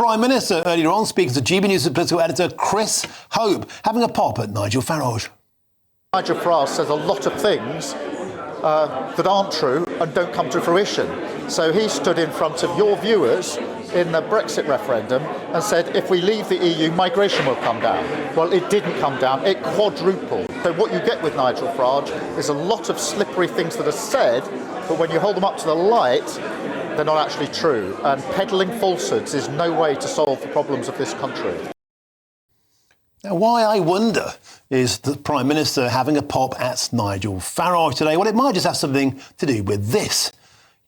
Prime Minister earlier on speaking to GB News' political editor Chris Hope, having a pop at Nigel Farage. Nigel Farage says a lot of things that aren't true and don't come to fruition. So he stood in front of your viewers in the Brexit referendum and said, if we leave the EU, migration will come down. Well, it didn't come down, it quadrupled. So what you get with Nigel Farage is a lot of slippery things that are said, but when you hold them up to the light, they're not actually true. And peddling falsehoods is no way to solve the problems of this country. Now, why, I wonder, is the Prime Minister having a pop at Nigel Farage today? Well, it might just have something to do with this.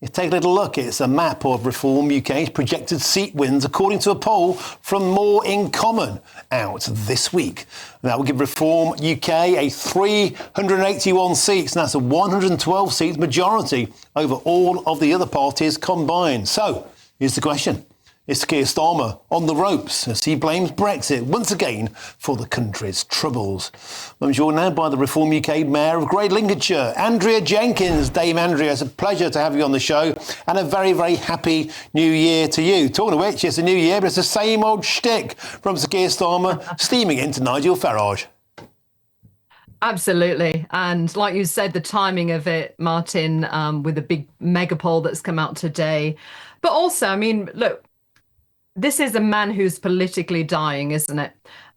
You take a little look. It's a map of Reform UK's projected seat wins according to a poll from More in Common out this week. That will give Reform UK a 381 seats, and that's a 112 seats majority over all of the other parties combined. So, here's the question. Is Keir Starmer on the ropes as he blames Brexit once again for the country's troubles? I'm joined now by the Reform UK Mayor of Great Lincolnshire, Andrea Jenkyns. Dame Andrea, it's a pleasure to have you on the show, and a very, very happy new year to you. Talking of which, it's a new year, but it's the same old shtick from Sir Keir Starmer steaming into Nigel Farage. Absolutely. And like you said, the timing of it, Martin, with the big mega poll that's come out today. But also, I mean, look, this is a man who's politically dying, isn't it?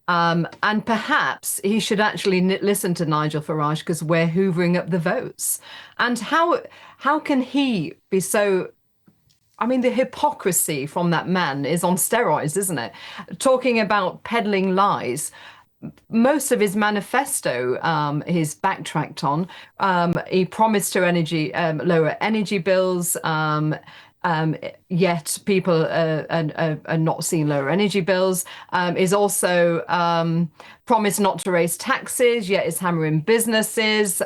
And perhaps he should actually listen to Nigel Farage, because we're hoovering up the votes. And how can he be so... I mean, the hypocrisy from that man is on steroids, isn't it? Talking about peddling lies. Most of his manifesto, he's backtracked on. He promised to lower energy bills, yet people are not seeing lower energy bills. Is also promised not to raise taxes, yet is hammering businesses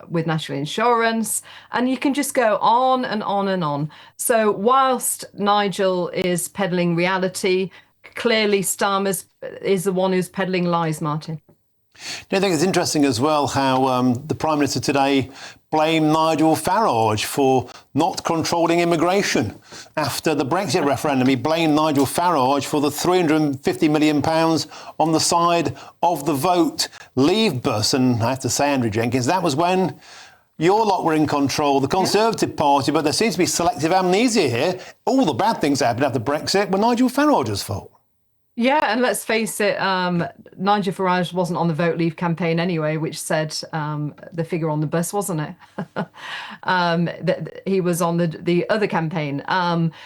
with national insurance. And you can just go on and on and on. So whilst Nigel is peddling reality, clearly Starmer is the one who's peddling lies, Martin. Do you think it's interesting as well how the Prime Minister today blamed Nigel Farage for not controlling immigration after the Brexit referendum? He blamed Nigel Farage for the £350 million on the side of the Vote Leave bus. And I have to say, Andrea Jenkyns, that was when your lot were in control, the Conservative Party, but there seems to be selective amnesia here. All the bad things that happened after Brexit were Nigel Farage's fault. Yeah, and let's face it, Nigel Farage wasn't on the Vote Leave campaign anyway, which said the figure on the bus, wasn't it? That he was on the other campaign.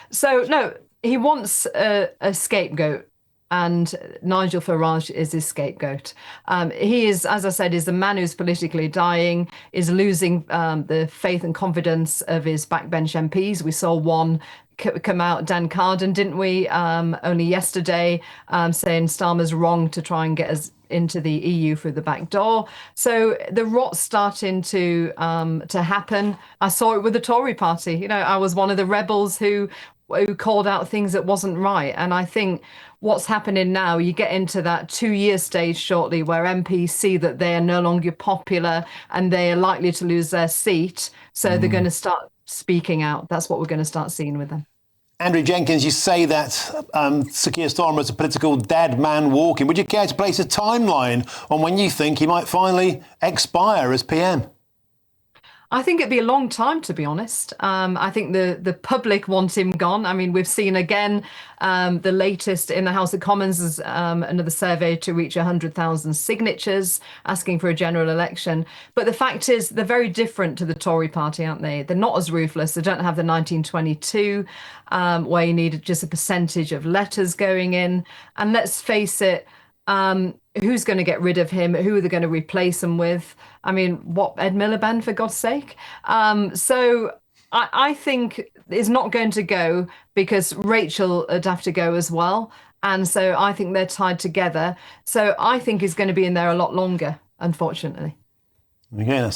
So, no, he wants a scapegoat, and Nigel Farage is his scapegoat. He is, as I said, is a man who's politically dying, is losing the faith and confidence of his backbench MPs. We saw one come out, Dan Carden, didn't we, only yesterday, saying Starmer's wrong to try and get us into the EU through the back door. So the rot's starting to happen. I saw it with the Tory party. You know, I was one of the rebels who called out things that wasn't right. And I think what's happening now, you get into that 2-year stage shortly where MPs see that they are no longer popular and they are likely to lose their seat. So they're going to start speaking out. That's what we're going to start seeing with them. Andrea Jenkyns, you say that Sir Keir Starmer is a political dead man walking. Would you care to place a timeline on when you think he might finally expire as PM? I think it'd be a long time, to be honest. I think the public want him gone. I mean, we've seen again the latest in the House of Commons is another survey to reach 100,000 signatures asking for a general election. But the fact is, they're very different to the Tory party, aren't they? They're not as ruthless. They don't have the 1922 where you need just a percentage of letters going in. And let's face it, who's going to get rid of him? Who are they going to replace him with? I mean, what, Ed Miliband, for God's sake? So I think it's not going to go because Rachel would have to go as well. And so I think they're tied together. So I think he's going to be in there a lot longer, unfortunately. Again,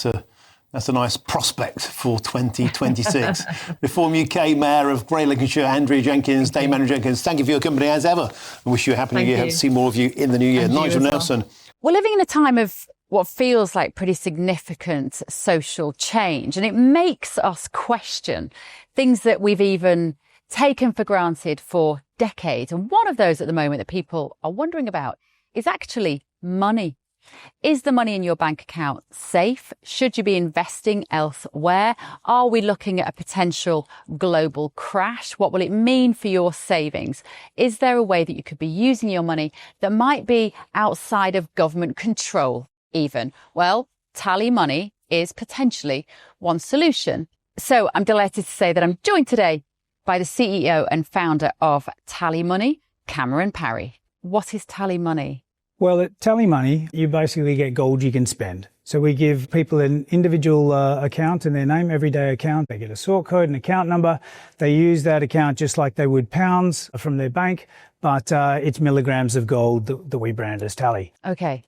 that's a nice prospect for 2026. Reform UK Mayor of Great Lincolnshire, Andrea Jenkyns, Dame Andrea Jenkyns, thank you for your company as ever. I wish you a happy new year. Hope to see more of you in the new year. Nigel Nelson. We're living in a time of what feels like pretty significant social change, and it makes us question things that we've even taken for granted for decades. And one of those at the moment that people are wondering about is actually money. Is the money in your bank account safe? Should you be investing elsewhere? Are we looking at a potential global crash? What will it mean for your savings? Is there a way that you could be using your money that might be outside of government control even? Well, TallyMoney is potentially one solution. So I'm delighted to say that I'm joined today by the CEO and founder of TallyMoney, Cameron Parry. What is TallyMoney? Well, at TallyMoney, you basically get gold you can spend. So we give people an individual account in their name, everyday account. They get a sort code, an account number. They use that account just like they would pounds from their bank, but it's milligrams of gold that we brand as Tally. Okay.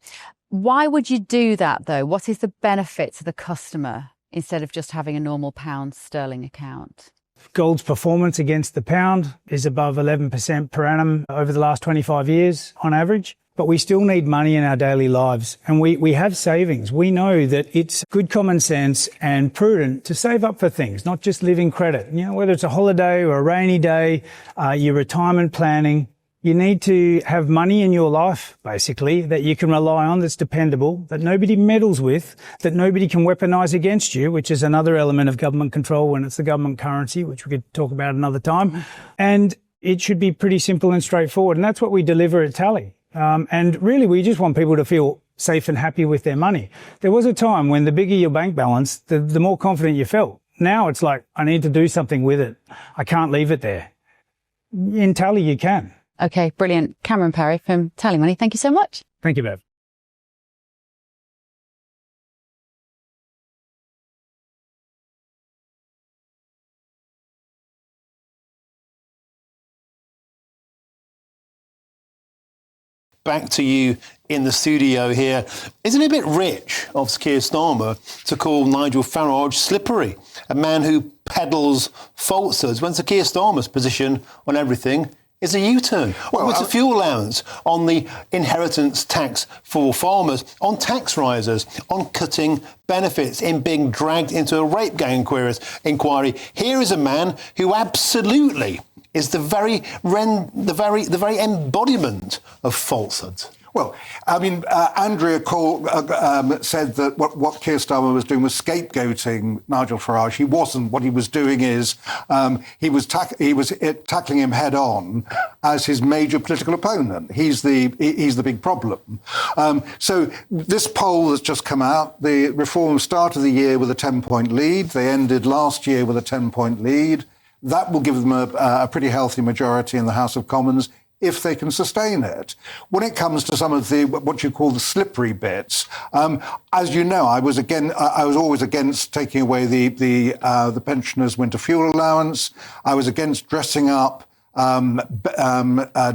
Why would you do that, though? What is the benefit to the customer instead of just having a normal pound sterling account? Gold's performance against the pound is above 11% per annum over the last 25 years on average. But we still need money in our daily lives, and we have savings. We know that it's good common sense and prudent to save up for things, not just living credit. You know, whether it's a holiday or a rainy day, your retirement planning, you need to have money in your life, basically, that you can rely on, that's dependable, that nobody meddles with, that nobody can weaponise against you, which is another element of government control when it's the government currency, which we could talk about another time. And it should be pretty simple and straightforward, and that's what we deliver at Tally. And really, we just want people to feel safe and happy with their money. There was a time when the bigger your bank balance, the more confident you felt. Now it's like, I need to do something with it. I can't leave it there. In Tally, you can. Okay, brilliant. Cameron Parry from TallyMoney, thank you so much. Thank you, Bev. Back to you in the studio here. Isn't it a bit rich of Keir Starmer to call Nigel Farage slippery, a man who peddles falsehoods, when Sir Keir Starmer's position on everything is a U-turn? Well, it's a fuel allowance, on the inheritance tax for farmers, on tax rises, on cutting benefits, in being dragged into a rape gang inquiry. Here is a man who absolutely is the very embodiment of falsehood. Well, I mean, Andrea said that what Keir Starmer was doing was scapegoating Nigel Farage. He wasn't. What he was doing is he was tackling him head on as his major political opponent. He's the big problem. So this poll that's just come out, the Reform started the year with a 10-point lead. They ended last year with a 10-point lead. That will give them a pretty healthy majority in the House of Commons if they can sustain it. When it comes to some of the what you call the slippery bits, as you know, I was always against taking away the pensioners' winter fuel allowance. I was against dressing up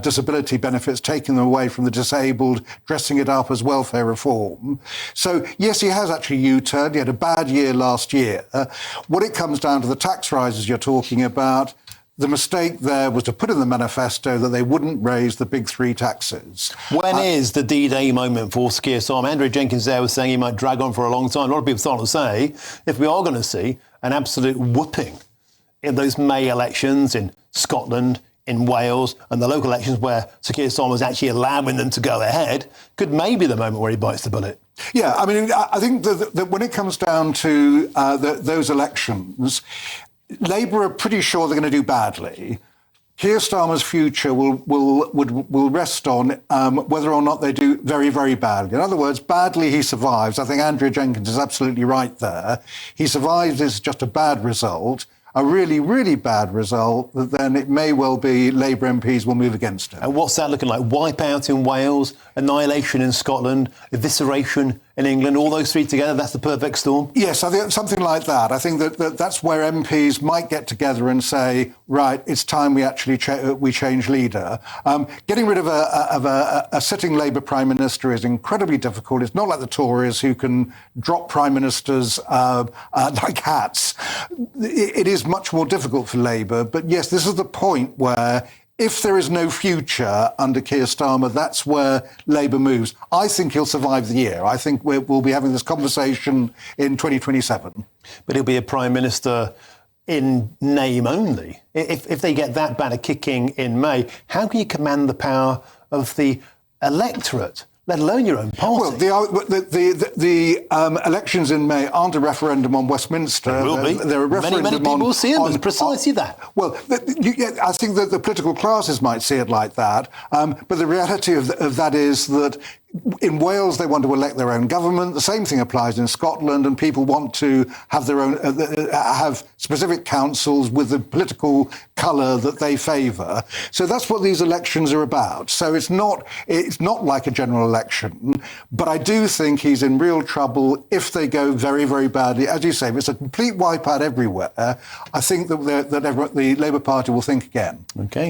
disability benefits, taking them away from the disabled, dressing it up as welfare reform. So, yes, he has actually U-turned. He had a bad year last year. When it comes down to the tax rises you're talking about, the mistake there was to put in the manifesto that they wouldn't raise the big three taxes. When is the D-Day moment for Keir Starmer? Andrea Jenkyns there was saying he might drag on for a long time. A lot of people starting to say, if we are going to see an absolute whooping in those May elections in Scotland, in Wales, and the local elections where Sir Keir Starmer was actually allowing them to go ahead, could maybe the moment where he bites the bullet. Yeah, I mean, I think that when it comes down to those elections, Labour are pretty sure they're going to do badly. Keir Starmer's future will rest on whether or not they do very, very badly. In other words, badly he survives. I think Andrea Jenkyns is absolutely right there. He survives is just a bad result. A really, really bad result, then it may well be Labour MPs will move against it. And what's that looking like? Wipeout in Wales, annihilation in Scotland, evisceration in England, all those three together, that's the perfect storm? Yes, I think something like that. I think that's where MPs might get together and say, right, it's time we actually change leader. Getting rid of a sitting Labour Prime Minister is incredibly difficult. It's not like the Tories who can drop Prime Ministers like hats. It is much more difficult for Labour. But yes, this is the point where if there is no future under Keir Starmer, that's where Labour moves. I think he'll survive the year. I think we'll be having this conversation in 2027. But he'll be a Prime Minister in name only. If they get that bad a kicking in May, how can you command the power of the electorate, let alone your own party? Well, the elections in May aren't a referendum on Westminster. They will be. They're a referendum many people on, see them as precisely that. Well, I think that the political classes might see it like that. But the reality of that is that in Wales, they want to elect their own government. The same thing applies in Scotland, and people want to have their own, have specific councils with the political colour that they favour. So that's what these elections are about. So it's not like a general election. But I do think he's in real trouble if they go very, very badly. As you say, if it's a complete wipeout everywhere, I think that the Labour Party will think again. OK.